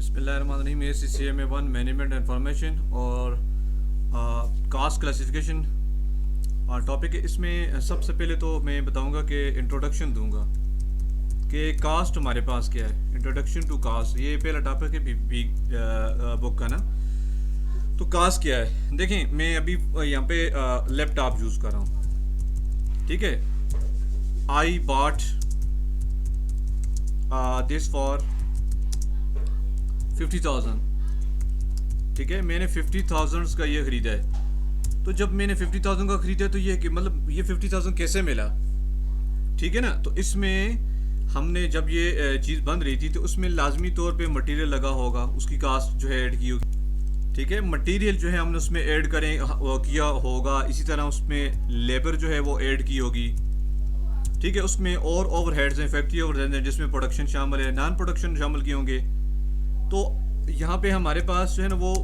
बिस्मिल्लाहिर्रहमानिर्रहीम। ACCA में one management information और कास्ट क्लासिफिकेशन टॉपिक है। इसमें सबसे पहले तो मैं बताऊंगा कि इंट्रोडक्शन दूंगा कि कास्ट हमारे पास क्या है। इंट्रोडक्शन टू कास्ट, ये पहला टॉपिक है बुक का ना। तो कास्ट क्या है, देखें मैं अभी यहाँ पे लैपटॉप यूज़ कर रहा हूँ, ठीक है। आई बॉट दिस फॉर 50,000, ठीक है। मैंने 50,000 का ये ख़रीदा है। तो जब मैंने 50,000 का ख़रीदा तो ये कि मतलब ये 50,000 कैसे मिला, ठीक है ना। तो इसमें हमने जब ये चीज़ बन रही थी तो उसमें लाजमी तौर पे मटेरियल लगा होगा, उसकी कास्ट जो है ऐड की होगी, ठीक है। मटेरियल जो है हमने उसमें ऐड किया होगा। इसी तरह उसमें लेबर जो है वो ऐड की होगी, ठीक है। उसमें और ओवरहेड्स हैं, फैक्ट्री ओवरहेड्स हैं जिसमें प्रोडक्शन शामिल है, नॉन प्रोडक्शन शामिल किए होंगे। तो यहाँ पे हमारे पास जो है ना वो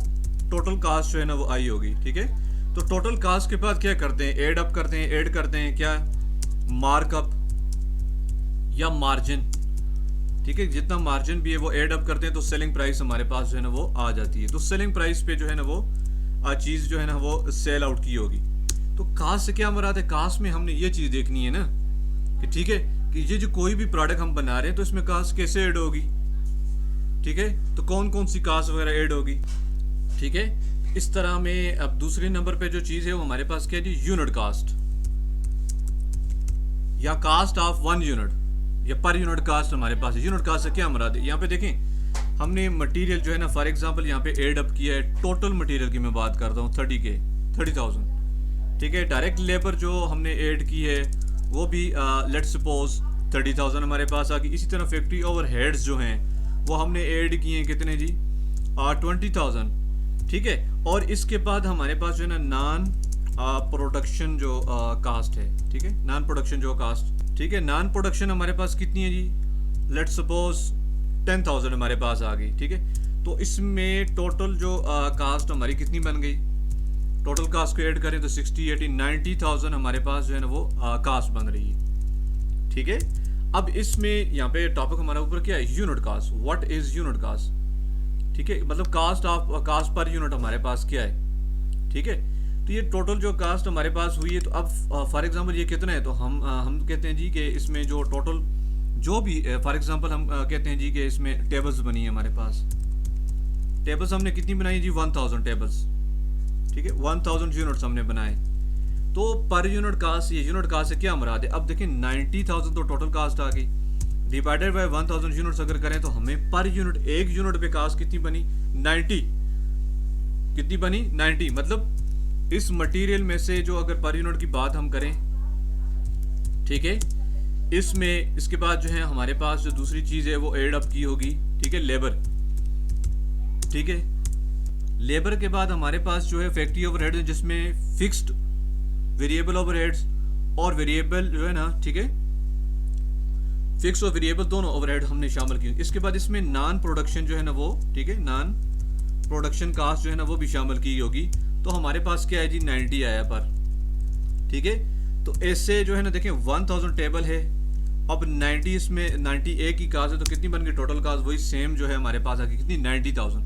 टोटल कास्ट जो है ना वो आई होगी, ठीक है। तो टोटल कास्ट के बाद क्या करते हैं, ऐड करते हैं क्या, मार्कअप या मार्जिन, ठीक है। जितना मार्जिन भी है वो ऐड अप करते हैं तो सेलिंग प्राइस हमारे पास जो है ना वो आ जाती है। तो सेलिंग प्राइस पे जो है ना वो चीज़ जो है ना वो सेल आउट की होगी। तो कास्ट से क्या मुराद है, कास्ट में हमने ये चीज़ देखनी है ना कि ठीक है कि ये जो कोई भी प्रोडक्ट हम बना रहे हैं तो इसमें कास्ट कैसे ऐड होगी, ठीक है। तो कौन कौन सी कास्ट वगैरह ऐड होगी, ठीक है। इस तरह में अब दूसरे नंबर पे जो चीज़ है वो हमारे पास क्या है जी, यूनिट कास्ट या कास्ट ऑफ वन यूनिट या पर यूनिट कास्ट हमारे पास है। यूनिट कास्ट से क्या मुराद है, यहाँ पे देखें हमने मटेरियल जो है ना फॉर एग्जांपल यहाँ पे ऐड अप किया है। टोटल मटेरियल की मैं बात करता हूँ 30,000, ठीक है। डायरेक्ट लेबर जो हमने ऐड की है वो भी लेट्स सपोज 30,000 हमारे पास आ गई। इसी तरह फैक्ट्री ओवरहेड्स जो हैं वो हमने ऐड किए हैं कितने जी, 20,000, ठीक है। और इसके बाद हमारे पास जो है ना नॉन प्रोडक्शन जो कास्ट है, ठीक है, नॉन प्रोडक्शन जो कास्ट, ठीक है। नॉन प्रोडक्शन हमारे पास कितनी है जी, लेट्स सपोज 10,000 हमारे पास आ गई, ठीक है। तो इसमें टोटल जो कास्ट हमारी कितनी बन गई, टोटल कास्ट को ऐड करें तो 60, 80, 90,000 हमारे पास जो है ना वो कास्ट बन रही है, ठीक है। अब इसमें यहाँ पे टॉपिक हमारा ऊपर क्या है, unit cost. What is unit cost, ठीक है, मतलब कास्ट पर यूनिट हमारे पास क्या है, ठीक है। तो ये टोटल जो कास्ट हमारे पास हुई है तो अब फॉर एग्जांपल ये कितना है, तो हम कहते हैं जी कि इसमें जो टोटल जो भी फॉर एग्जांपल हम कहते हैं जी कि इसमें टेबल्स बनी है हमारे पास। टेबल्स हमने कितनी बनाई जी, 1000 टेबल्स, ठीक है। 1000 यूनिट्स हमने बनाए। तो पर यूनिट कास्ट, ये यूनिट कास्ट से क्या मुराद है, अब देखिए 90,000 तो टोटल कास्ट आ गई, डिवाइडेड बाय 1000 यूनिट्स अगर करें तो हमें पर यूनिट, एक यूनिट पे कास्ट कितनी बनी, 90, कितनी बनी 90। मतलब इस मटेरियल में से जो अगर पर यूनिट की बात हम करें, ठीक है, इसमें इसके बाद जो है हमारे पास जो दूसरी चीज़ है वो एड अप की होगी, ठीक है, लेबर, ठीक है। लेबर के बाद हमारे पास जो है फैक्ट्री ओवरहेड है जिसमें फिक्स्ड, वेरिएबल ओवरहेड्स और वेरिएबल जो है ना, ठीक है, फिक्स और वेरिएबल दोनों ओवरहेड हमने शामिल किए। इसके बाद इसमें नॉन प्रोडक्शन जो है ना वो, ठीक है, नॉन प्रोडक्शन कास्ट जो है ना वो भी शामिल की होगी। तो हमारे पास क्या है जी, 90 आया पर, ठीक है। तो ऐसे जो है ना देखें 1000 टेबल है, अब 90 इसमें 91 की कास्ट है तो कितनी बन गई टोटल कास्ट, वही सेम जो है हमारे पास आ गई कितनी, 90,000।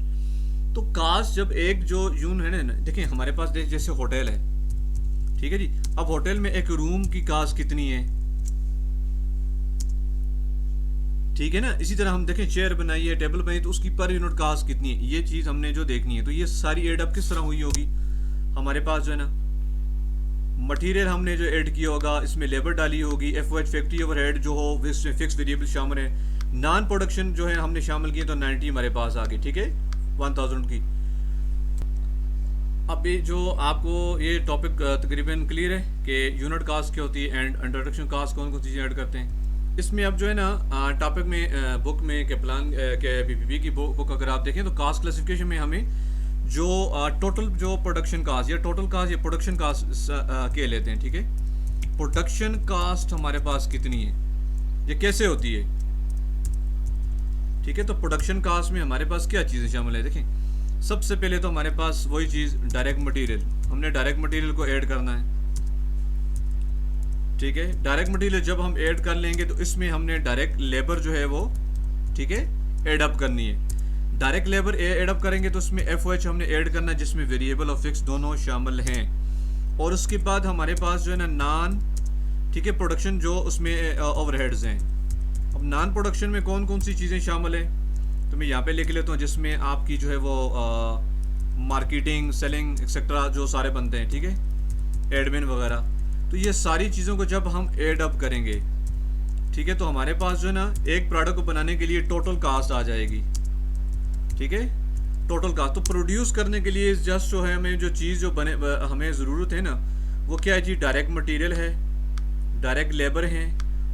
तो कास्ट जब एक जो यून है ना, देखिए हमारे पास जैसे होटल है, ठीक है जी। अब होटल में एक रूम की कास्ट कितनी है, ठीक है ना। इसी तरह हम देखें चेयर बनाई है, टेबल बनाई तो उसकी पर यूनिट कास्ट कितनी है, ये चीज़ हमने जो देखनी है। तो ये सारी एड अप किस तरह हुई होगी, हमारे पास जो है ना मटेरियल हमने जो ऐड किया होगा, इसमें लेबर डाली होगी, FOH फैक्ट्री ओवरहेड जो हो फिक्स वेरिएबल शामिल है, नॉन प्रोडक्शन जो है हमने शामिल किए तो 90 हमारे पास आ गई, ठीक है, 1000 की। अब ये जो आपको ये टॉपिक तकरीबन क्लियर है कि यूनिट कास्ट क्या होती है एंड इंट्रोडक्शन कास्ट कौन कौन चीज़ें ऐड करते हैं। इसमें अब जो है ना टॉपिक में बुक में कैप्लान के PPP की बुक अगर आप देखें तो कास्ट क्लासिफिकेशन में हमें जो टोटल जो प्रोडक्शन कास्ट या टोटल कास्ट या प्रोडक्शन कास्ट के लेते हैं, ठीक है। प्रोडक्शन कास्ट हमारे पास कितनी है, ये कैसे होती है, ठीक है। तो प्रोडक्शन कास्ट में हमारे पास क्या चीज़ें शामिल है, देखें सबसे पहले तो हमारे पास वही चीज़ डायरेक्ट मटेरियल, हमने डायरेक्ट मटेरियल को ऐड करना है, ठीक है। डायरेक्ट मटेरियल जब हम ऐड कर लेंगे तो इसमें हमने डायरेक्ट लेबर जो है वो, ठीक है, एड अप करनी है। डायरेक्ट लेबर एड अप करेंगे तो उसमें FOH हमने ऐड करना है, जिसमें वेरिएबल और फिक्स दोनों शामिल हैं। और उसके बाद हमारे पास जो है ना नॉन, ठीक है, प्रोडक्शन जो उसमें ओवरहेड्स हैं। अब नॉन प्रोडक्शन में कौन कौन सी चीज़ें शामिल हैं तो मैं यहाँ पे लिख लेता हूँ, जिसमें आपकी जो है वो मार्केटिंग, सेलिंग एक्सेट्रा जो सारे बनते हैं, ठीक है, एडमिन वगैरह। तो ये सारी चीज़ों को जब हम ऐड अप करेंगे, ठीक है, तो हमारे पास जो है ना एक प्रोडक्ट को बनाने के लिए टोटल कास्ट आ जाएगी, ठीक है, टोटल कास्ट। तो प्रोड्यूस करने के लिए जस्ट जो है हमें जो चीज़ जो बने हमें ज़रूरत है ना, वो क्या है जी, डायरेक्ट मटेरियल है, डायरेक्ट लेबर हैं,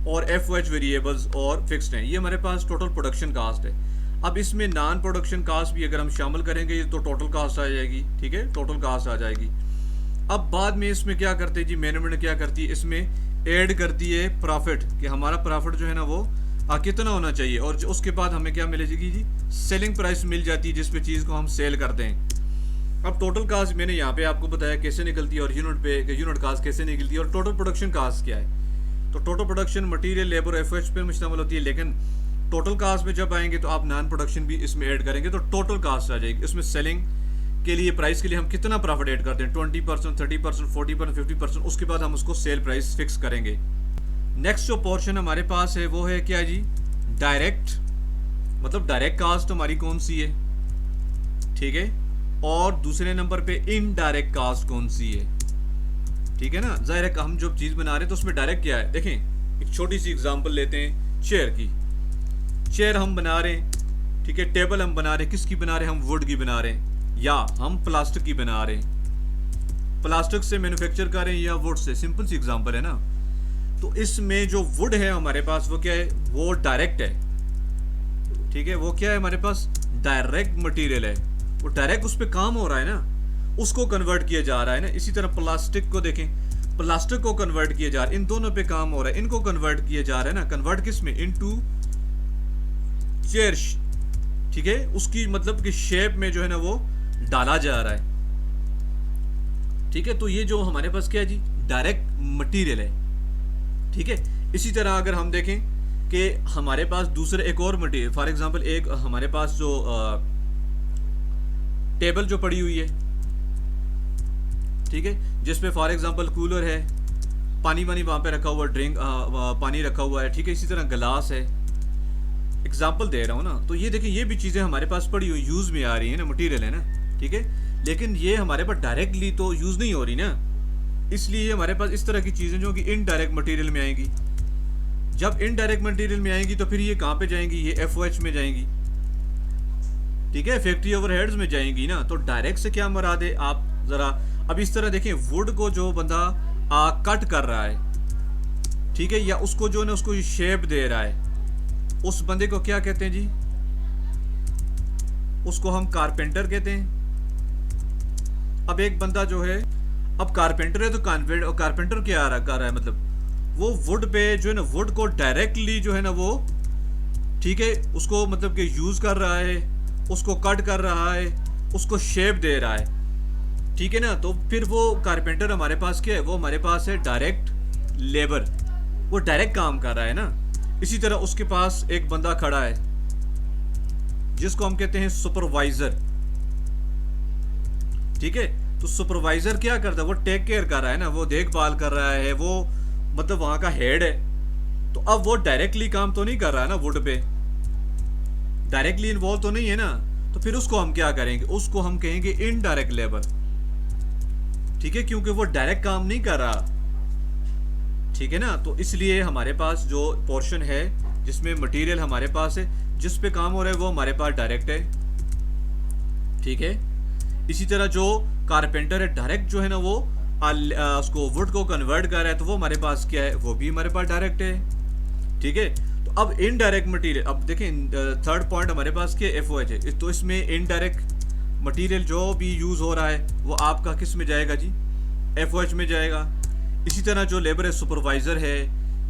और FOH वेरिएबल्स और फिक्स्ड हैं। ये हमारे पास टोटल प्रोडक्शन कास्ट है। अब इसमें नॉन प्रोडक्शन कास्ट भी अगर हम शामिल करेंगे तो टोटल कास्ट आ जाएगी, ठीक है, टोटल कास्ट आ जाएगी। अब बाद में इसमें क्या करते हैं जी, मैनेजमेंट क्या करती है, इसमें ऐड करती है प्रॉफिट, कि हमारा प्रॉफिट जो है ना वो कितना होना चाहिए, और उसके बाद हमें क्या मिलेगी जी, सेलिंग प्राइस मिल जाती है, जिस पे चीज़ को हम सेल करते हैं। अब टोटल कास्ट मैंने यहाँ पे आपको बताया कैसे निकलती है, और यूनिट कास्ट कैसे निकलती है, और टोटल प्रोडक्शन कास्ट क्या है। तो total production material, labour, FOH पे मुश्तमिल होती है, लेकिन टोटल कास्ट में जब आएंगे तो आप नॉन प्रोडक्शन भी इसमें ऐड करेंगे तो टोटल कास्ट आ जाएगी। इसमें सेलिंग के लिए, प्राइस के लिए हम कितना प्रॉफिट ऐड करते हैं, 20%, 30%, 40%, 50%, उसके बाद हम उसको सेल प्राइस फिक्स करेंगे। नेक्स्ट जो पोर्शन हमारे पास है वो है क्या जी, डायरेक्ट, मतलब डायरेक्ट कास्ट हमारी कौन सी है, ठीक है, और दूसरे नंबर पे इनडायरेक्ट कास्ट कौन सी है, ठीक है ना। जाहिर है हम जो चीज़ बना रहे हैं तो उसमें डायरेक्ट क्या है, देखें एक छोटी सी एग्जांपल लेते हैं चेयर की। चेयर हम बना रहे हैं, ठीक है, टेबल हम बना रहे हैं, किसकी बना रहे हैं, हम वुड की बना रहे हैं, या हम प्लास्टिक की बना रहे हैं, प्लास्टिक से मैन्युफैक्चर कर रहे हैं या would say, simple C example है ना। तो इसमें जो वुड है हमारे पास वो क्या है, वो डायरेक्ट है, ठीक है, वो क्या है हमारे पास, डायरेक्ट मटेरियल है, वो डायरेक्ट उस पर काम हो रहा है ना, उसको कन्वर्ट किया जा रहा है ना। इसी तरह प्लास्टिक को देखें, प्लास्टिक को कन्वर्ट किया जा रहा है, इन दोनों पे काम हो रहा है, इनको कन्वर्ट किया जा रहा है ना। कन्वर्ट किस में, इनटू चेयर, ठीक है, उसकी मतलब कि शेप में जो है ना वो डाला जा रहा है, ठीक है। तो ये जो हमारे पास क्या है जी, डायरेक्ट मटेरियल है, ठीक है। इसी तरह अगर हम देखें कि हमारे पास दूसरे एक और मटेरियल, फॉर एग्जांपल एक हमारे पास जो टेबल जो पड़ी हुई है, ठीक है, जिसपे फॉर एग्जांपल कूलर है, पानी वानी वहां पे रखा हुआ, ड्रिंक पानी रखा हुआ है, ठीक है, इसी तरह गिलास है, एग्जाम्पल दे रहा हूँ ना। तो ये देखिए ये भी चीज़ें हमारे पास पड़ी हुई यूज़ में आ रही है ना, मटेरियल है ना, ठीक है, लेकिन ये हमारे पास डायरेक्टली तो यूज़ नहीं हो रही ना, इसलिए हमारे पास इस तरह की चीज़ें जो कि इनडायरेक्ट मटेरियल में आएंगी। जब इनडायरेक्ट मटेरियल में आएंगी तो फिर ये कहाँ पे जाएंगी, ये FOH में जाएंगी, ठीक है, फैक्ट्री ओवरहेड्स में जाएंगी ना। तो डायरेक्ट से क्या मुराद है, आप ज़रा अब इस तरह देखें, वुड को जो बंदा कट कर रहा है, ठीक है, या उसको जो ना उसको शेप दे रहा है, उस बंदे को क्या कहते हैं जी, उसको हम कारपेंटर कहते हैं। अब एक बंदा जो है, अब कारपेंटर है तो कारपेंटर क्या कर रहा है, मतलब वो वुड पे जो है ना, वुड को डायरेक्टली जो है ना वो, ठीक है, उसको मतलब कि यूज कर रहा है, उसको कट कर रहा है, उसको शेप दे रहा है, ठीक है ना। तो फिर वो कारपेंटर हमारे पास क्या है, वो हमारे पास है डायरेक्ट लेबर, वो डायरेक्ट काम कर रहा है ना। इसी तरह उसके पास एक बंदा खड़ा है जिसको हम कहते हैं सुपरवाइजर, ठीक है। तो सुपरवाइजर क्या करता है, वो टेक केयर कर रहा है ना, वो देखभाल कर रहा है, वो मतलब वहां का हेड है। तो अब वो डायरेक्टली काम तो नहीं कर रहा है ना, वुड पे डायरेक्टली इन्वॉल्व तो नहीं है ना। तो फिर उसको हम क्या करेंगे, उसको हम कहेंगे इनडायरेक्ट लेबर, ठीक है, क्योंकि वो डायरेक्ट काम नहीं कर रहा, ठीक है ना। तो इसलिए हमारे पास जो पोर्शन है जिसमें मटेरियल हमारे पास है, जिस पे काम हो रहा है, वो हमारे पास डायरेक्ट है, ठीक है। इसी तरह जो कारपेंटर है, डायरेक्ट जो है ना वो उसको वुड को कन्वर्ट कर रहा है, तो वो हमारे पास क्या है, वो भी हमारे पास डायरेक्ट है, ठीक है। तो अब इनडायरेक्ट मटेरियल, अब देखें थर्ड पॉइंट हमारे पास क्या FOH है, तो इसमें इनडायरेक्ट मटेरियल जो भी यूज हो रहा है वो आपका किस में जाएगा जी, FOH में जाएगा। इसी तरह जो लेबर है, सुपरवाइजर है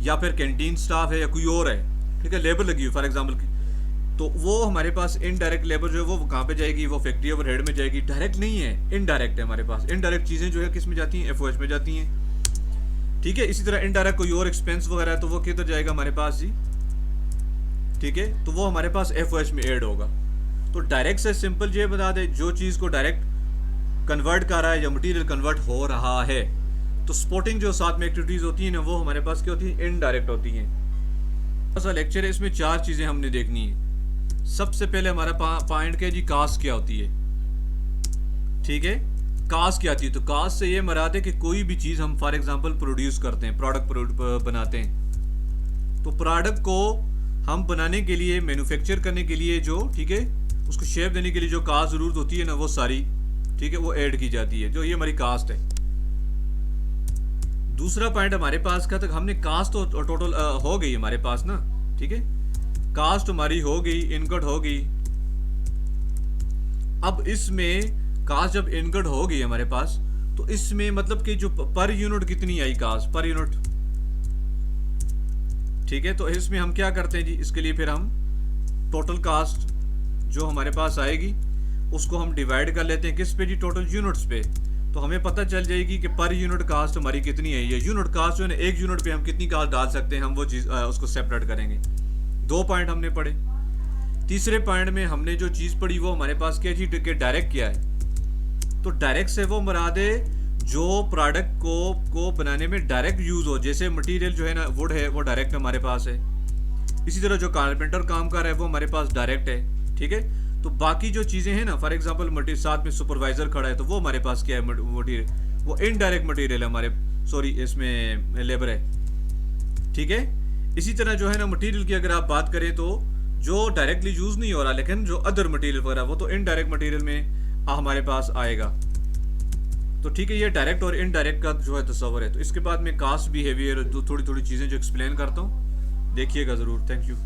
या फिर कैंटीन स्टाफ है या कोई और है, ठीक है, लेबर लगी हुई फॉर एग्जांपल की, तो वो हमारे पास इनडायरेक्ट लेबर जो है वो कहाँ पे जाएगी, वो फैक्ट्री ओवरहेड में जाएगी, डायरेक्ट नहीं है, इनडायरेक्ट है हमारे पास। इनडायरेक्ट चीज़ें जो है किस में जाती हैं, FOH में जाती हैं, ठीक है। इसी तरह इनडायरेक्ट कोई और एक्सपेंस वगैरह है तो वो किधर जाएगा हमारे पास जी, ठीक है, तो वो हमारे पास FOH में ऐड होगा। तो डायरेक्ट से सिंपल ये बता दे, जो चीज़ को डायरेक्ट कन्वर्ट कर रहा है या मटेरियल कन्वर्ट हो रहा है। तो स्पोर्टिंग जो साथ में एक्टिविटीज़ होती हैं ना, वो हमारे पास क्या होती है, इनडायरेक्ट होती हैं। ऐसा लेक्चर है, इसमें 4 चीज़ें हमने देखनी है। सबसे पहले हमारा पॉइंट क्या है जी, कास्ट क्या होती है। ठीक है, कास्ट क्या आती है, तो कास्ट से ये मराद है कि कोई भी चीज़ हम फॉर एग्जांपल प्रोड्यूस करते हैं, प्रोडक्ट बनाते हैं, तो प्रोडक्ट को हम बनाने के लिए, मैन्युफैक्चर करने के लिए जो, ठीक है, उसको शेप देने के लिए जो कास्ट ज़रूरत होती है ना, वो सारी, ठीक है, वो ऐड की जाती है, जो ये हमारी कास्ट है। दूसरा पॉइंट हमारे पास का, तक हमने कास्ट तो टोटल हो गई हमारे पास ना, ठीक है, कास्ट हमारी हो गई, इनकट हो गई। अब इसमें कास्ट जब इनकट हो गई हमारे पास, तो इसमें मतलब कि जो पर यूनिट कितनी आई कास्ट पर यूनिट, ठीक है। तो इसमें हम क्या करते हैं जी, इसके लिए फिर हम टोटल कास्ट जो हमारे पास आएगी उसको हम डिवाइड कर लेते हैं किस पे जी, टोटल यूनिट्स पे। तो हमें पता चल जाएगी कि पर यूनिट कास्ट हमारी कितनी है। ये यूनिट कास्ट जो है ना, एक यूनिट पे हम कितनी कास्ट डाल सकते हैं, हम वो चीज़ उसको सेपरेट करेंगे। 2 पॉइंट हमने पढ़े। तीसरे पॉइंट में हमने जो चीज़ पढ़ी वो हमारे पास क्या जी, डायरेक्ट क्या है। तो डायरेक्ट से वो मुराद है जो प्रोडक्ट को बनाने में डायरेक्ट यूज हो, जैसे मटेरियल जो है ना, वुड है, वो डायरेक्ट हमारे पास है। इसी तरह जो कारपेंटर काम कर रहा है वो हमारे पास डायरेक्ट है, ठीक है। तो बाकी जो चीज़ें हैं ना, फॉर एग्जांपल साथ में सुपरवाइजर खड़ा है, तो वो हमारे पास क्या है, मटेरियल, वो इनडायरेक्ट मटेरियल है हमारे, सॉरी इसमें लेबर है, ठीक है। इसी तरह जो है ना, मटेरियल की अगर आप बात करें तो जो डायरेक्टली यूज नहीं हो रहा, लेकिन जो अदर मटेरियल वगैरह, वो तो इनडायरेक्ट मटेरियल में हमारे पास आएगा। तो ठीक है, ये डायरेक्ट और इनडायरेक्ट का जो है तस्वर है। तो इसके बाद में कास्ट बिहेवियर, थोड़ी थोड़ी चीज़ें जो एक्सप्लेन करता हूँ, देखिएगा ज़रूर। Thank you.